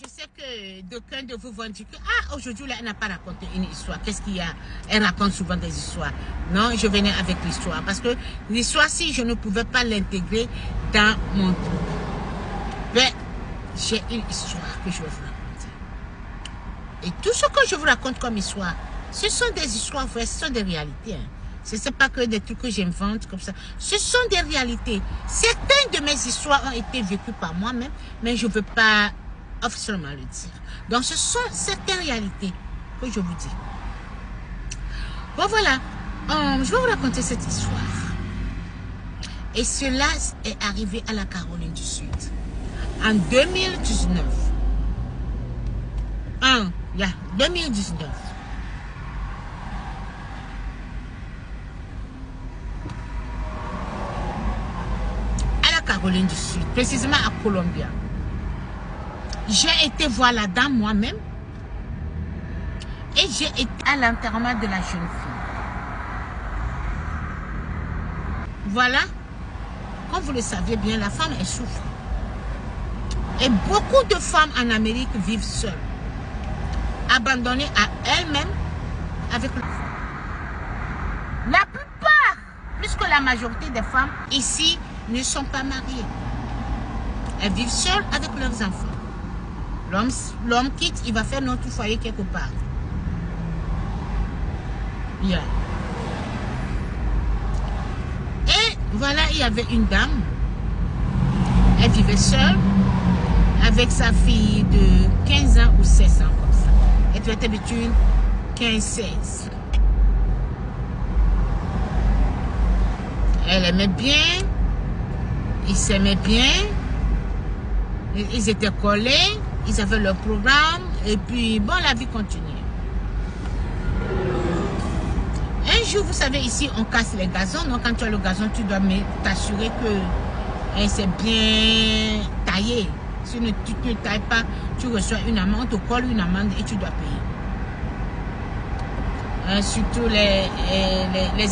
je sais que d'aucuns de vous vont dire que aujourd'hui, là, elle n'a pas raconté une histoire. Qu'est-ce qu'il y a? Elle raconte souvent des histoires. Non, je venais avec l'histoire. Parce que l'histoire, si je ne pouvais pas l'intégrer dans mon truc. Mais j'ai une histoire que je vais vous raconter. Et tout ce que je vous raconte comme histoire, ce sont des histoires vraies, ce sont des réalités. Hein. Ce n'est pas que des trucs que j'invente comme ça. Ce sont des réalités. Certaines de mes histoires ont été vécues par moi-même, mais je ne veux pas officiellement le dire. Donc, ce sont certaines réalités que je vous dis. Bon, voilà. Je vais vous raconter cette histoire. Et cela est arrivé à la Caroline du Sud. En 2019. 2019. Caroline du Sud, précisément à Columbia. J'ai été voir la dame moi-même et j'ai été à l'enterrement de la jeune fille. Voilà, comme vous le savez bien, la femme elle souffre. Et beaucoup de femmes en Amérique vivent seules, abandonnées à elles-mêmes avec leur enfant. La plupart, plus que la majorité des femmes ici, ne sont pas mariées. Elles vivent seules avec leurs enfants. L'homme quitte, il va faire notre foyer quelque part. Yeah. Et voilà, il y avait une dame. Elle vivait seule avec sa fille de 15 ans ou 16 ans comme ça. Elle devait être between 15-16. Elle aimait bien. Ils s'aimaient bien, ils étaient collés, ils avaient leur programme, et puis, bon, la vie continuait. Un jour, vous savez, ici, on casse les gazons, donc quand tu as le gazon, tu dois t'assurer que c'est bien taillé. Si tu ne tailles pas, tu reçois une amende, on te colle une amende et tu dois payer. Surtout les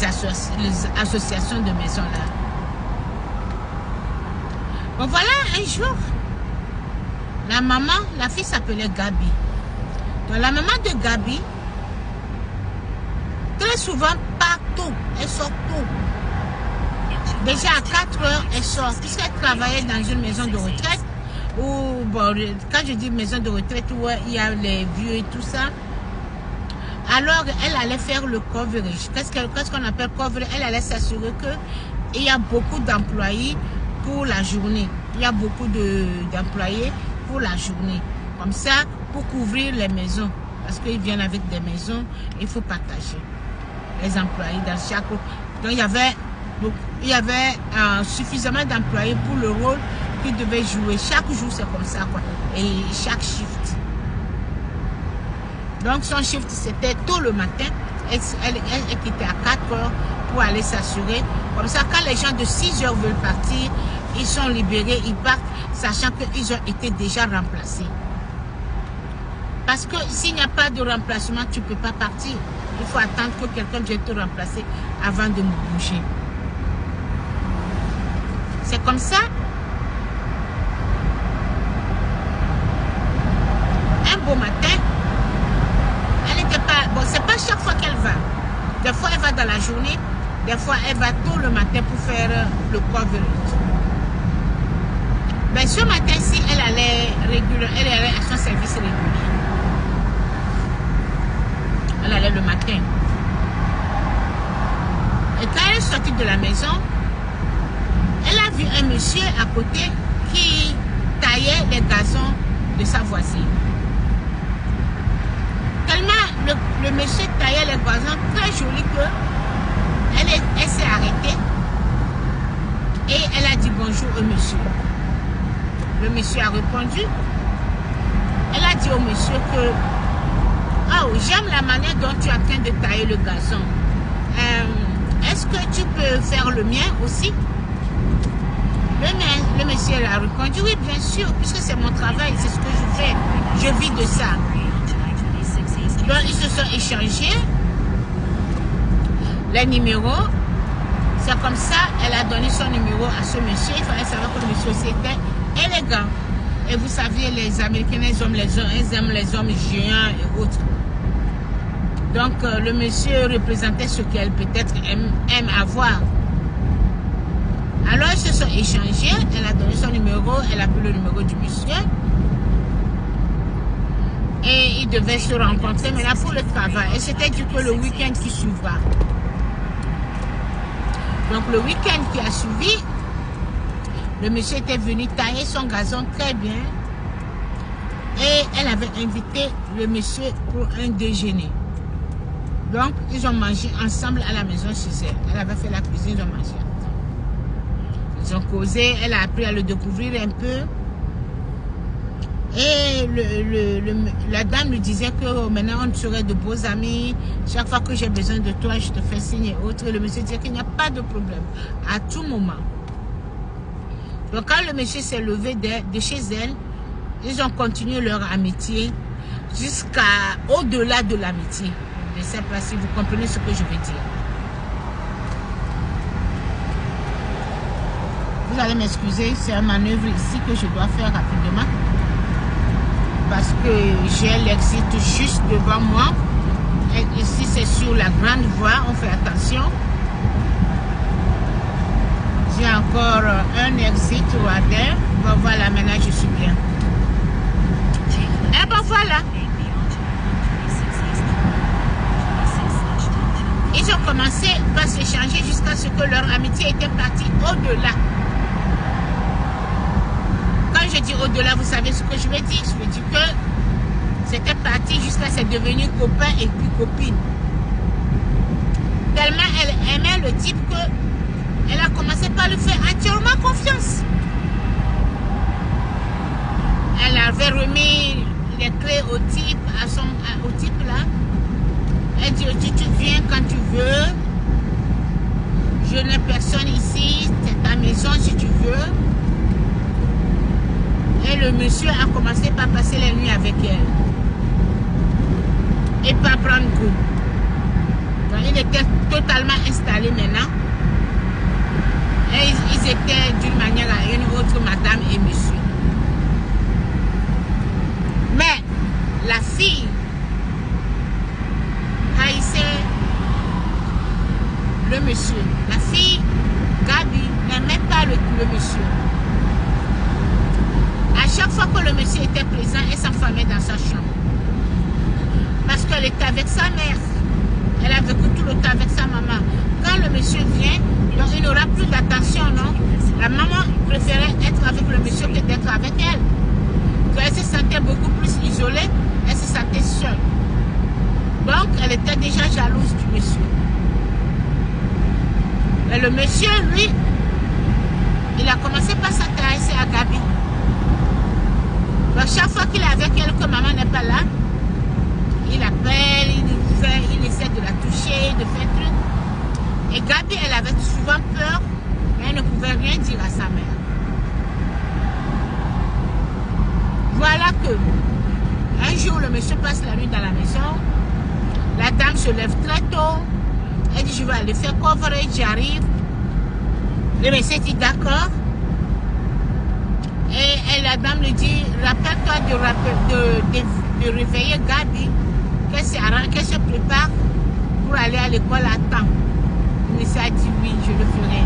associations de maisons là. Bon, voilà, un jour, la maman, la fille s'appelait Gabi. Donc, la maman de Gabi, très souvent, partout, elle sort tôt. Déjà à 4 heures, elle sort. Puisqu'elle travaillait dans une maison de retraite, où, bon, quand je dis maison de retraite, où il y a les vieux et tout ça, alors elle allait faire le coverage. Qu'est-ce qu'on appelle coverage? Elle allait s'assurer qu'il y a beaucoup d'employés pour la journée. Il y a beaucoup d'employés pour la journée. Comme ça, pour couvrir les maisons. Parce qu'ils viennent avec des maisons, il faut partager les employés dans chaque... Donc, il y avait suffisamment d'employés pour le rôle qu'ils devaient jouer. Chaque jour, c'est comme ça, quoi. Et chaque shift. Donc, son shift, c'était tôt le matin. Elle quittait à 4 heures pour aller s'assurer. Comme ça, quand les gens de 6 heures veulent partir, ils sont libérés, ils partent, sachant qu'ils ont été déjà remplacés. Parce que s'il n'y a pas de remplacement, tu ne peux pas partir. Il faut attendre que quelqu'un vienne te remplacer avant de me bouger. C'est comme ça. Un beau matin, elle n'était pas... Bon, c'est pas chaque fois qu'elle va. Des fois, elle va dans la journée. Des fois, elle va tôt le matin pour faire le coverage. Ben, ce matin-ci, elle allait à son service régulier. Elle allait le matin. Et quand elle est sortie de la maison, elle a vu un monsieur à côté qui taillait les gazons de sa voisine. Tellement le monsieur taillait les gazons très joli que elle s'est arrêtée et elle a dit bonjour au monsieur. Le monsieur a répondu. Elle a dit au monsieur que oh, j'aime la manière dont tu es en train de tailler le gazon. Est-ce que tu peux faire le mien aussi? Le monsieur a répondu oui, bien sûr, puisque c'est mon travail, c'est ce que je fais. Je vis de ça. Donc ils se sont échangés les numéros. C'est comme ça, elle a donné son numéro à ce monsieur. Il fallait savoir que le monsieur c'était élégant. Et vous savez, les Américains, ils aiment les hommes géants et autres. Donc, le monsieur représentait ce qu'elle peut-être aime avoir. Alors, ils se sont échangés. Elle a donné son numéro. Elle a pris le numéro du monsieur. Et ils devaient se rencontrer maintenant pour le travail. Et c'était du coup le week-end qui suivra. Donc, le week-end qui a suivi, le monsieur était venu tailler son gazon très bien. Et elle avait invité le monsieur pour un déjeuner. Donc, ils ont mangé ensemble à la maison chez elle. Elle avait fait la cuisine, ils ont mangé. Ils ont causé, elle a appris à le découvrir un peu. Et la dame lui disait que maintenant on serait de beaux amis. Chaque fois que j'ai besoin de toi, je te fais signe et autres. Et le monsieur disait qu'il n'y a pas de problème. À tout moment. Donc quand le monsieur s'est levé de chez elle, ils ont continué leur amitié jusqu'à au-delà de l'amitié. Je ne sais pas si vous comprenez ce que je veux dire. Vous allez m'excuser, c'est une manœuvre ici que je dois faire rapidement. Parce que j'ai l'exit juste devant moi. Et ici, c'est sur la grande voie, on fait attention. J'ai encore un exit au Ardère. Bon, voilà, maintenant je suis bien. Et bon, voilà. Ils ont commencé par s'échanger jusqu'à ce que leur amitié était partie au-delà. Quand je dis au-delà, vous savez ce que je veux dire? Je veux dire que c'était parti jusqu'à c'est devenu copain et puis copine. Tellement elle aimait le type que elle a commencé par lui faire entièrement confiance. Elle avait remis les clés au type, au type là. Elle dit au type, tu viens quand tu veux. Je n'ai personne ici, c'est ta maison si tu veux. Et le monsieur a commencé par passer la nuit avec elle. Et par prendre goût. Donc, il était totalement installé maintenant. Et ils étaient d'une manière à une autre, madame et monsieur. Mais la fille haïssait le monsieur. La fille, Gabi, n'aimait pas le monsieur. À chaque fois que le monsieur était présent, elle s'enfermait dans sa chambre. Parce qu'elle était avec sa mère. Elle a vécu tout le temps avec sa maman. Quand le monsieur vient, donc il n'aura plus d'attention, non? La maman préférait être avec le monsieur que d'être avec elle. Quand elle se sentait beaucoup plus isolée, elle se sentait seule. Donc, elle était déjà jalouse du monsieur. Mais le monsieur, lui, il a commencé par s'intéresser à Gabi. Donc, chaque fois qu'il est avec elle, que maman n'est pas là, il appelle, il essaie de la toucher, de faire truc. Et Gabi, elle avait souvent peur, mais elle ne pouvait rien dire à sa mère. Voilà que, un jour, le monsieur passe la nuit dans la maison. La dame se lève très tôt. Elle dit, je vais aller faire coverage, j'arrive. Le monsieur dit, d'accord. Et la dame lui dit, rappelle-toi de réveiller Gabi, qu'elle se prépare pour aller à l'école à temps. Le monsieur a dit, oui, je le ferai.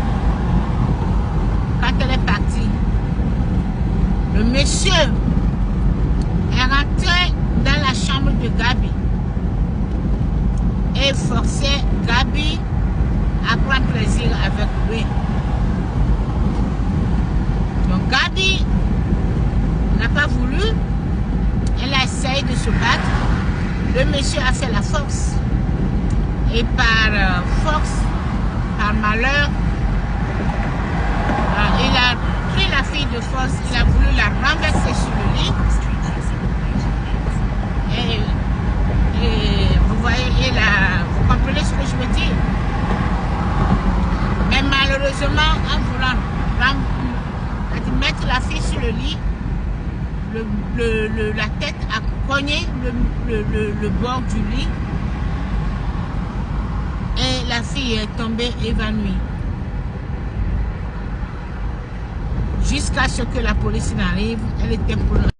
Quand elle est partie, le monsieur est rentré dans la chambre de Gabi et forçait Gabi à prendre plaisir avec lui. Donc Gabi n'a pas voulu, elle a essayé de se battre, le monsieur a fait la force et par force, par malheur, il a pris la fille de force, il a voulu la renverser sur le lit et vous voyez, vous comprenez ce que je veux dire. Mais malheureusement, en voulant mettre la fille sur le lit, la tête a cogné le bord du lit et la fille est tombée évanouie. Jusqu'à ce que la police n'arrive, elle était pour